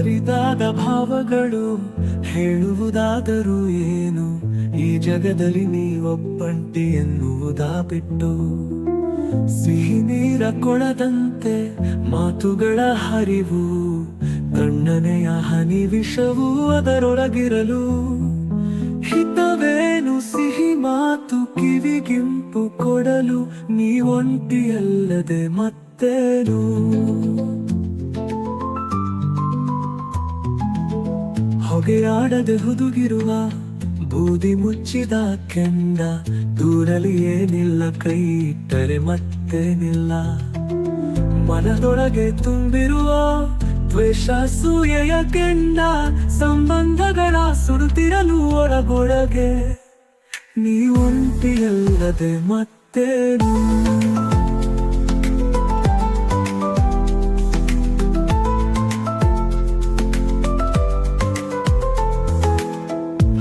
ಬರಿದಾದ ಭಾವಗಳು ಹೇಳುವುದಾದರೂ ಏನು, ಈ ಜಗದಲ್ಲಿ ನೀವೊಬ್ಬಂಟಿ ಎನ್ನುವುದಾ ಬಿಟ್ಟು. ಸಿಹಿ ನೀರ ಕೊಳದಂತೆ ಮಾತುಗಳ ಹರಿವು, ತಣ್ಣನೆಯ ಹನಿ ವಿಷವು ಅದರೊಳಗಿರಲು. ಹಿತವೇನು ಸಿಹಿ ಮಾತು ಕಿವಿಗಿಂಪು ಕೊಡಲು, ನೀವೊಂಟಿಯಲ್ಲದೆ ಮತ್ತೇನು. ಹೊಗೆಯಾಡದೆ ಹುದುಗಿರುವ ಬೂದಿ ಮುಚ್ಚಿದ ಕೆಂಡ, ದೂರಲಿ ಏನಿಲ್ಲ ಕೈ ಇಟ್ಟರೆ ಮತ್ತೇನಿಲ್ಲ. ಮನದೊಳಗೆ ತುಂಬಿರುವ ದ್ವೇಷ ಸೂಯೆಯ ಕೆಂಡ, ಸಂಬಂಧಗಳ ಸುಡುತ್ತಿರಲು ಒಳಗೊಳಗೆ, ನೀವೊಂಟಿಯಲ್ಲದೆ ಮತ್ತೇನು.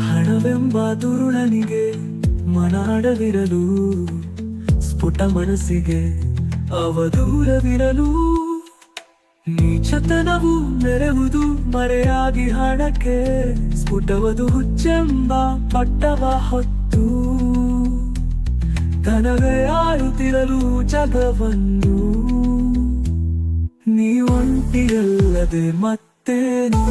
ಹಣವೆಂಬ ದುರುಳನಿಗೆ ಮನಾಡವಿರಲು, ಸ್ಫುಟ ಮನಸ್ಸಿಗೆ ಅವದೂರವಿರಲು. ನೀಚತನವು ಮೆರೆವುದು ಮರೆಯಾಗಿ ಹಣಕ್ಕೆ, ಸ್ಫುಟವದು ಹುಚ್ಚೆಂಬ ಪಟ್ಟವ ಹೊತ್ತು. ತನವೇ ಆಳುತ್ತಿರಲು ಜಗವನ್ನು, ನೀವೊಂಟಿಯಲ್ಲದೆ ಮತ್ತೇನು.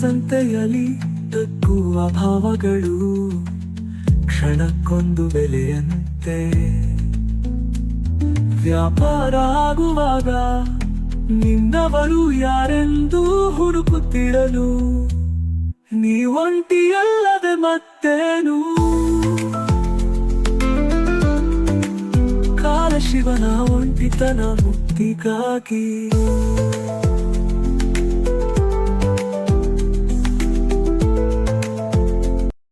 ಸಂತೆಯಲ್ಲಿ ತಕ್ಕುವ ಭಾವಗಳು ಕ್ಷಣಕ್ಕೊಂದು ಬೆಲೆಯಂತೆ. ವ್ಯಾಪಾರ ಆಗುವಾಗ ನಿನ್ನವರು ಯಾರೆಂದು ಹುಡುಕುತ್ತಿರಲು, ನೀವೊಂಟಿಯಲ್ಲದೆ ಮತ್ತೇನು. ಕಾಲಶಿವನ ಒಂಟಿತನ ಮುಕ್ತಿಗಾಗಿ